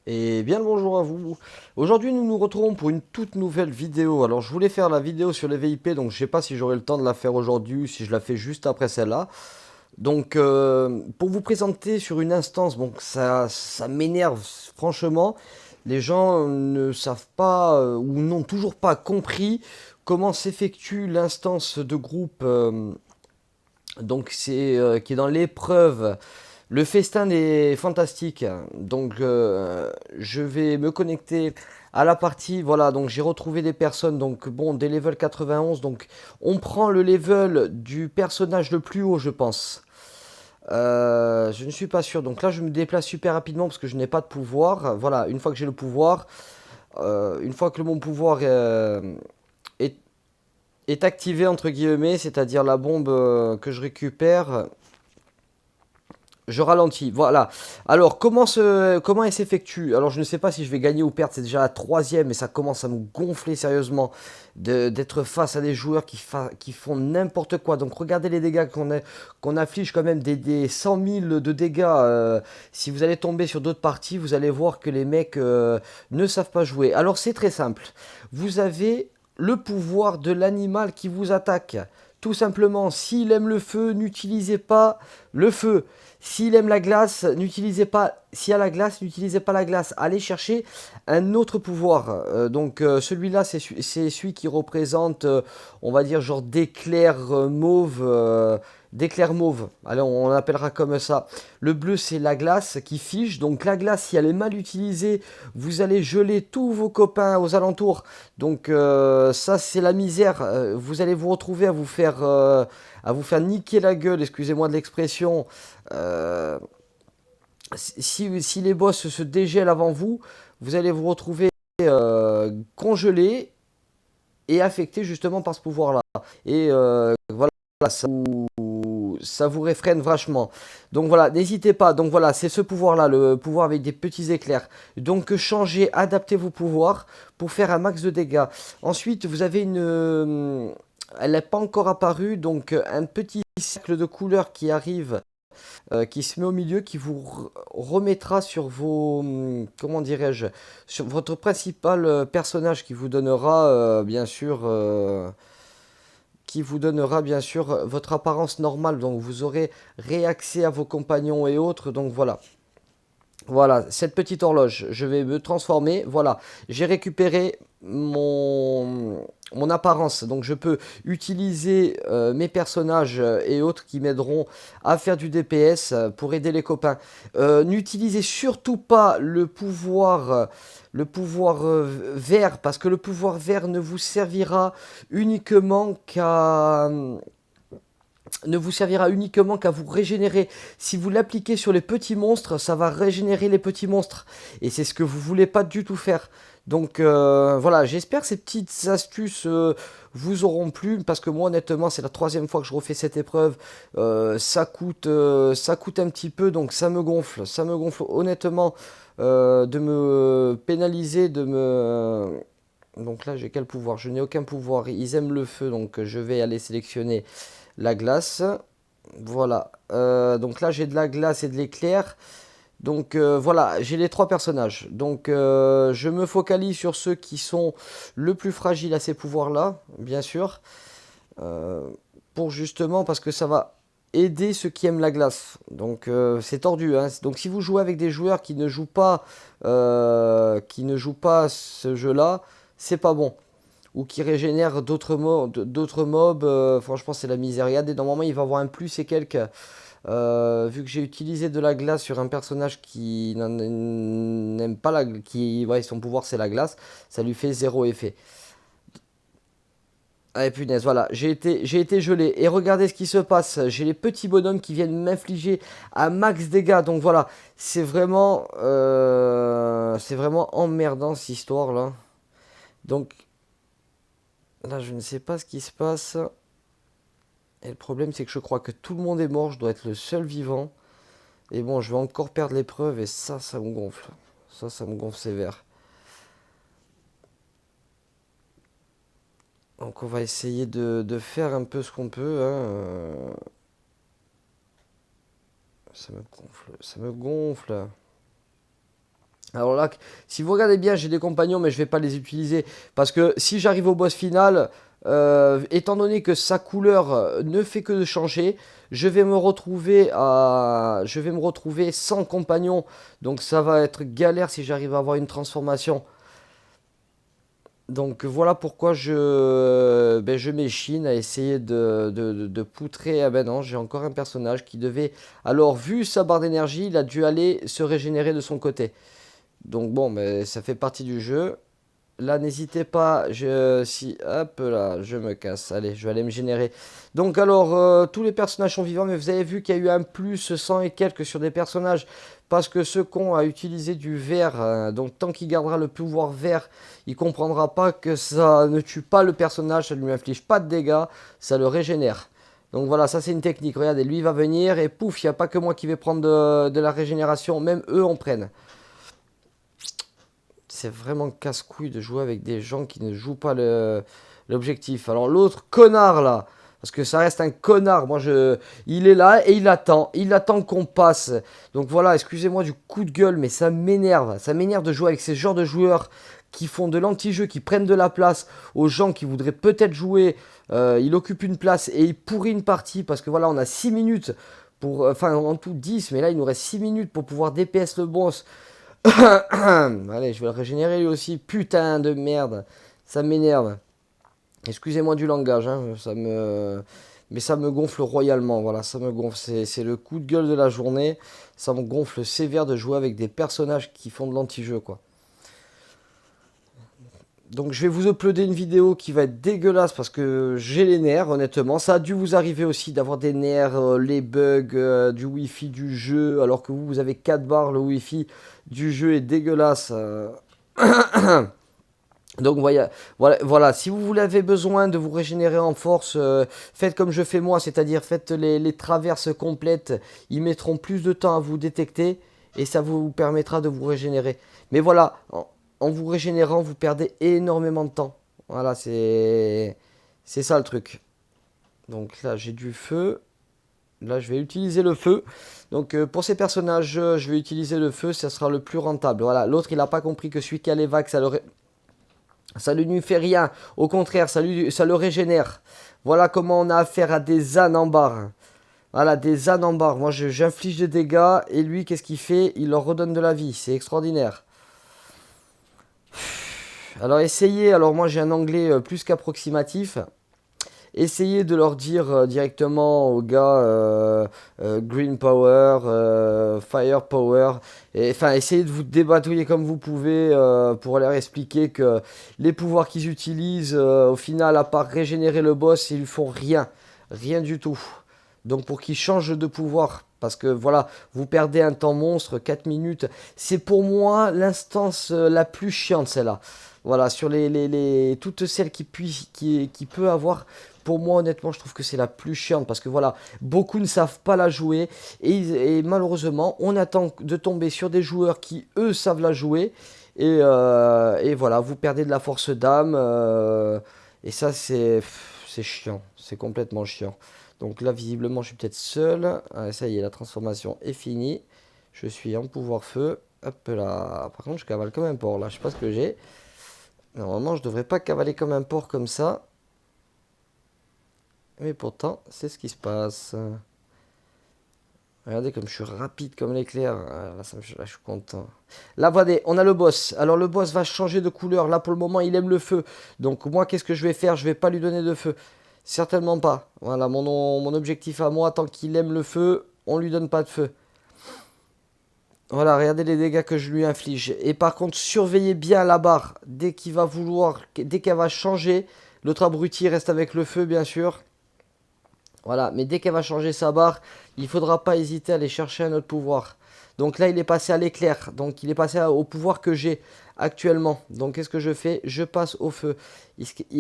Et bien le bonjour à vous. Aujourd'hui nous nous retrouvons pour une toute nouvelle vidéo. Alors je voulais faire la vidéo sur les VIP, donc je sais pas si j'aurai le temps de la faire aujourd'hui ou si je la fais juste après celle-là. Donc pour vous présenter sur une instance, bon ça m'énerve franchement. Les gens ne savent pas ou n'ont toujours pas compris comment s'effectue l'instance de groupe. Donc c'est qui est dans l'épreuve. Le festin est fantastique. Donc je vais me connecter à la partie. Voilà, donc j'ai retrouvé des personnes. Donc bon, des level 91. Donc on prend le level du personnage le plus haut, je pense. Je ne suis pas sûr. Donc là, je me déplace super rapidement parce que je n'ai pas de pouvoir. Voilà, une fois que j'ai le pouvoir, une fois que mon pouvoir est, est activé, entre guillemets, c'est-à-dire la bombe que je récupère, je ralentis, voilà. Alors, comment elle s'effectue? Alors, je ne sais pas si je vais gagner ou perdre, c'est déjà la troisième et ça commence à me gonfler sérieusement d'être face à des joueurs qui font n'importe quoi. Donc, regardez les dégâts qu'on affiche quand même des 100 000 de dégâts. Si vous allez tomber sur d'autres parties, vous allez voir que les mecs ne savent pas jouer. Alors, c'est très simple. Vous avez le pouvoir de l'animal qui vous attaque. Tout simplement, s'il aime le feu, n'utilisez pas le feu. S'il aime la glace, n'utilisez pas. S'il y a la glace, n'utilisez pas la glace. Allez chercher un autre pouvoir. Celui-là, c'est celui qui représente, on va dire, genre d'éclair mauve. D'éclair mauve. Allez, on l'appellera comme ça. Le bleu, c'est la glace qui fige. Donc la glace, si elle est mal utilisée, vous allez geler tous vos copains aux alentours. Donc ça, c'est la misère. Vous allez vous retrouver à vous faire niquer la gueule, excusez-moi de l'expression, euh, si les boss se dégèlent avant vous, vous allez vous retrouver congelé et affecté justement par ce pouvoir-là. Et voilà, ça vous réfrène vachement. Donc voilà, n'hésitez pas. Donc voilà, c'est ce pouvoir-là, le pouvoir avec des petits éclairs. Donc changez, adaptez vos pouvoirs pour faire un max de dégâts. Ensuite, vous avez une... elle n'est pas encore apparue, donc un petit cercle de couleurs qui arrive qui se met au milieu, qui vous remettra sur vos, comment dirais-je, sur votre principal personnage qui vous donnera bien sûr votre apparence normale. Donc vous aurez réaccès à vos compagnons et autres. Donc voilà. Voilà, cette petite horloge, je vais me transformer. Voilà, j'ai récupéré mon apparence. Donc je peux utiliser mes personnages et autres qui m'aideront à faire du DPS pour aider les copains. N'utilisez surtout pas le pouvoir vert, parce que le pouvoir vert uniquement qu'à ne vous servira uniquement qu'à vous régénérer. Si vous l'appliquez sur les petits monstres, ça va régénérer les petits monstres. Et c'est ce que vous voulez pas du tout faire. Donc voilà, j'espère que ces petites astuces vous auront plu, parce que moi honnêtement c'est la troisième fois que je refais cette épreuve. Ça coûte un petit peu, donc ça me gonfle honnêtement de me pénaliser, de me... Donc là j'ai quel pouvoir? Je n'ai aucun pouvoir, ils aiment le feu, donc je vais aller sélectionner la glace. Voilà. Donc là, j'ai de la glace et de l'éclair. Donc voilà, j'ai les trois personnages. Donc je me focalise sur ceux qui sont le plus fragiles à ces pouvoirs-là, bien sûr. Euh, pour justement, parce que ça va aider ceux qui aiment la glace. Donc c'est tordu, hein. Donc si vous jouez avec des joueurs qui ne jouent pas ce jeu-là, c'est pas bon ou qui régénère d'autres mobs. Franchement, c'est la misère. Regardez, normalement, il va avoir un plus et quelques. Vu que j'ai utilisé de la glace sur un personnage qui n'aime pas ouais, son pouvoir c'est la glace, ça lui fait zéro effet. Ah punaise, voilà, j'ai été gelé. Et regardez ce qui se passe. J'ai les petits bonhommes qui viennent m'infliger un max dégâts. Donc voilà, c'est vraiment emmerdant cette histoire là. Donc là, je ne sais pas ce qui se passe. Et le problème, c'est que je crois que tout le monde est mort. Je dois être le seul vivant. Et bon, je vais encore perdre l'épreuve. Et ça me gonfle. Ça me gonfle sévère. Donc, on va essayer de faire un peu ce qu'on peut, hein. Ça me gonfle. Ça me gonfle. Alors là, si vous regardez bien, j'ai des compagnons, mais je vais pas les utiliser. Parce que si j'arrive au boss final, étant donné que sa couleur ne fait que de changer, je vais me retrouver sans compagnon. Donc ça va être galère si j'arrive à avoir une transformation. Donc voilà pourquoi je m'échine à essayer de poutrer. Ah ben non, j'ai encore un personnage qui devait... Alors, vu sa barre d'énergie, il a dû aller se régénérer de son côté. Donc bon, mais ça fait partie du jeu. Là, n'hésitez pas, si, hop là, je me casse. Allez, je vais aller me générer. Donc alors, tous les personnages sont vivants, mais vous avez vu qu'il y a eu un plus 100 et quelques sur des personnages. Parce que ce con a utilisé du vert, donc tant qu'il gardera le pouvoir vert, il comprendra pas que ça ne tue pas le personnage, ça ne lui inflige pas de dégâts, ça le régénère. Donc voilà, ça c'est une technique. Regardez, lui il va venir et pouf, il n'y a pas que moi qui vais prendre de la régénération, même eux en prennent. C'est vraiment casse-couille de jouer avec des gens qui ne jouent pas l'objectif. Alors l'autre connard là, parce que ça reste un connard. Il est là et il attend qu'on passe. Donc voilà, excusez-moi du coup de gueule, mais ça m'énerve. Ça m'énerve de jouer avec ces genres de joueurs qui font de l'anti-jeu, qui prennent de la place aux gens qui voudraient peut-être jouer. Il occupe une place et il pourrit une partie parce que voilà, on a 6 minutes pour, enfin en tout 10, mais là il nous reste 6 minutes pour pouvoir DPS le boss. Allez, je vais le régénérer lui aussi. Putain de merde. Ça m'énerve. Excusez-moi du langage, hein, mais ça me gonfle royalement. Voilà, ça me gonfle. C'est le coup de gueule de la journée. Ça me gonfle sévère de jouer avec des personnages qui font de l'anti-jeu, quoi. Donc je vais vous uploader une vidéo qui va être dégueulasse parce que j'ai les nerfs, honnêtement. Ça a dû vous arriver aussi d'avoir des nerfs, les bugs, du wifi du jeu, alors que vous avez 4 barres, le wifi du jeu est dégueulasse. Donc voilà, si vous avez besoin de vous régénérer en force, faites comme je fais moi, c'est-à-dire faites les traverses complètes, ils mettront plus de temps à vous détecter et ça vous permettra de vous régénérer. Mais voilà, en vous régénérant, vous perdez énormément de temps. Voilà, c'est ça le truc. Donc là, j'ai du feu. Là, je vais utiliser le feu. Donc pour ces personnages, je vais utiliser le feu, ça sera le plus rentable. Voilà, l'autre, il n'a pas compris que celui qui a les vagues, ça ne lui fait rien. Au contraire, ça le régénère. Voilà comment on a affaire à des ânes en barre. Voilà, des ânes en barre. Moi, j'inflige des dégâts. Et lui, qu'est-ce qu'il fait? Il leur redonne de la vie. C'est extraordinaire. Alors, essayez. Alors, moi, j'ai un anglais plus qu'approximatif. Essayez de leur dire directement aux gars Green Power, Fire Power. Enfin, essayez de vous débatouiller comme vous pouvez pour leur expliquer que les pouvoirs qu'ils utilisent, au final, à part régénérer le boss, ils font rien. Rien du tout. Donc pour qu'ils changent de pouvoir, parce que voilà, vous perdez un temps monstre, 4 minutes. C'est pour moi l'instance la plus chiante, celle-là. Voilà, sur toutes celles qui peut avoir, pour moi honnêtement je trouve que c'est la plus chiante parce que voilà, beaucoup ne savent pas la jouer et malheureusement on attend de tomber sur des joueurs qui eux savent la jouer et voilà, vous perdez de la force d'âme et ça c'est chiant, c'est complètement chiant. Donc là visiblement je suis peut-être seul. Ah, ça y est, la transformation est finie, je suis en pouvoir feu. Hop là, par contre je cavale comme un porc là, je sais pas ce que j'ai. Normalement, je devrais pas cavaler comme un porc comme ça. Mais pourtant, c'est ce qui se passe. Regardez comme je suis rapide comme l'éclair. Ah, là, là, je suis content. Là, voyez, on a le boss. Alors, le boss va changer de couleur. Là, pour le moment, il aime le feu. Donc, moi, qu'est-ce que je vais faire? Je vais pas lui donner de feu. Certainement pas. Voilà, mon objectif à moi, tant qu'il aime le feu, on lui donne pas de feu. Voilà, regardez les dégâts que je lui inflige. Et par contre, surveillez bien la barre. Dès qu'elle va changer, l'autre abruti reste avec le feu, bien sûr. Voilà, mais dès qu'elle va changer sa barre, il ne faudra pas hésiter à aller chercher un autre pouvoir. Donc là, il est passé à l'éclair. Donc il est passé au pouvoir que j'ai actuellement. Donc qu'est-ce que je fais? Je passe au feu.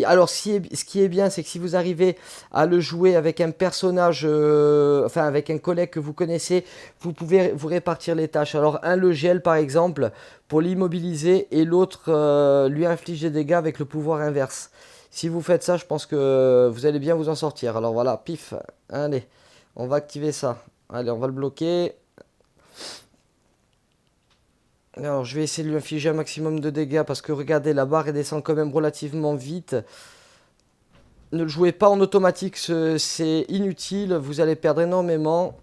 Alors ce qui est bien, c'est que si vous arrivez à le jouer avec un personnage, enfin avec un collègue que vous connaissez, vous pouvez vous répartir les tâches. Alors un le gèle par exemple pour l'immobiliser et l'autre lui inflige des dégâts avec le pouvoir inverse. Si vous faites ça, je pense que vous allez bien vous en sortir. Alors voilà, pif, allez, on va activer ça. Allez, on va le bloquer. Alors, je vais essayer de lui infliger un maximum de dégâts parce que regardez, la barre elle descend quand même relativement vite. Ne le jouez pas en automatique, c'est inutile, vous allez perdre énormément.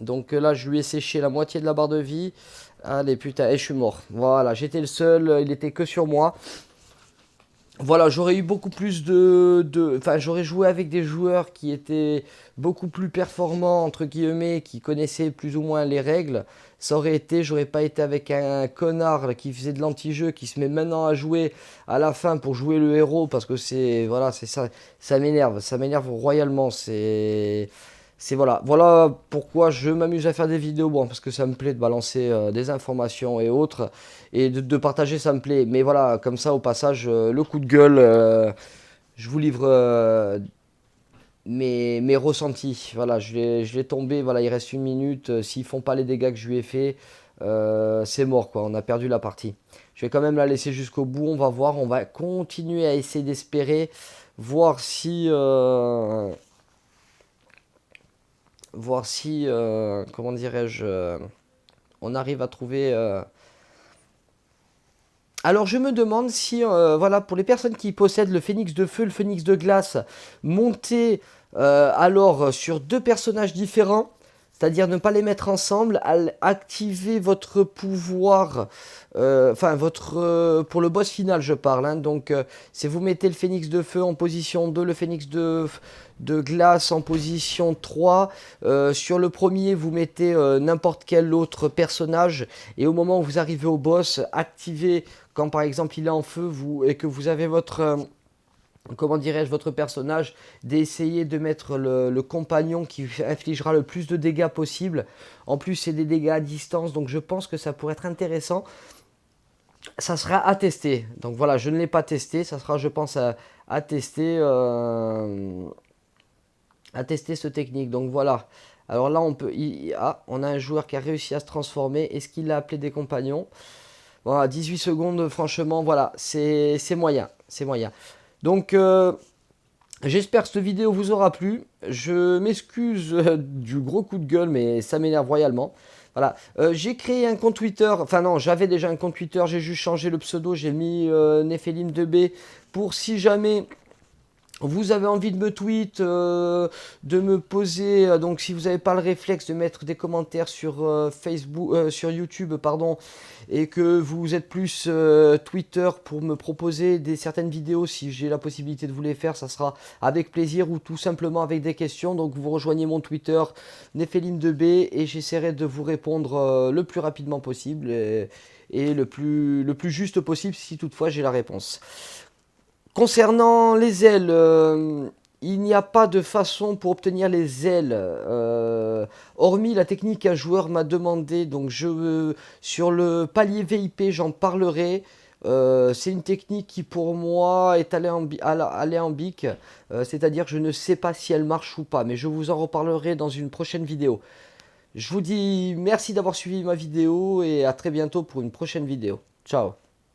Donc là, je lui ai séché la moitié de la barre de vie. Allez, putain, et je suis mort. Voilà, j'étais le seul, il était que sur moi. Voilà, j'aurais eu beaucoup plus Enfin, j'aurais joué avec des joueurs qui étaient beaucoup plus performants, entre guillemets, qui connaissaient plus ou moins les règles. Ça aurait été, j'aurais pas été avec un connard là, qui faisait de l'anti-jeu, qui se met maintenant à jouer à la fin pour jouer le héros, parce que c'est, voilà, c'est ça, ça m'énerve royalement, voilà pourquoi je m'amuse à faire des vidéos, bon, parce que ça me plaît de balancer des informations et autres, et de partager, ça me plaît. Mais voilà, comme ça, au passage, le coup de gueule, je vous livre mes ressentis. Voilà, je l'ai tombé, voilà, il reste une minute. S'ils font pas les dégâts que je lui ai fait, c'est mort, quoi. On a perdu la partie. Je vais quand même la laisser jusqu'au bout. On va voir, on va continuer à essayer d'espérer, voir si, comment dirais-je, on arrive à trouver. Alors je me demande si, voilà, pour les personnes qui possèdent le phénix de feu, le phénix de glace, monter alors sur deux personnages différents, c'est-à-dire ne pas les mettre ensemble, activer votre pouvoir, enfin pour le boss final je parle, hein, donc si vous mettez le phénix de feu en position 2, le phénix de glace en position 3, sur le premier vous mettez n'importe quel autre personnage, et au moment où vous arrivez au boss, activez quand par exemple il est en feu et que vous avez votre, comment dirais-je, votre personnage, d'essayer de mettre le compagnon qui infligera le plus de dégâts possible. En plus c'est des dégâts à distance, donc je pense que ça pourrait être intéressant. Ça sera à tester. Donc voilà, je ne l'ai pas testé, ça sera je pense à tester, ce technique. Donc voilà. Alors là on peut, on a un joueur qui a réussi à se transformer. Est-ce qu'il a appelé des compagnons? Voilà, 18 secondes, franchement, voilà, c'est moyen, c'est moyen. Donc, j'espère que cette vidéo vous aura plu. Je m'excuse du gros coup de gueule, mais ça m'énerve royalement. Voilà, j'ai créé un compte Twitter, enfin non, j'avais déjà un compte Twitter, j'ai juste changé le pseudo, j'ai mis Nephilim2B pour si jamais vous avez envie de me tweet, de me poser, donc si vous n'avez pas le réflexe de mettre des commentaires sur Facebook, sur YouTube, pardon, et que vous êtes plus Twitter pour me proposer certaines vidéos, si j'ai la possibilité de vous les faire, ça sera avec plaisir ou tout simplement avec des questions. Donc vous rejoignez mon Twitter, Nephilim2B, et j'essaierai de vous répondre le plus rapidement possible et le plus juste possible si toutefois j'ai la réponse. Concernant les ailes, il n'y a pas de façon pour obtenir les ailes, hormis la technique qu'un joueur m'a demandé. Donc sur le palier VIP, j'en parlerai. C'est une technique qui pour moi est aléambique, c'est-à-dire que je ne sais pas si elle marche ou pas, mais je vous en reparlerai dans une prochaine vidéo. Je vous dis merci d'avoir suivi ma vidéo et à très bientôt pour une prochaine vidéo. Ciao.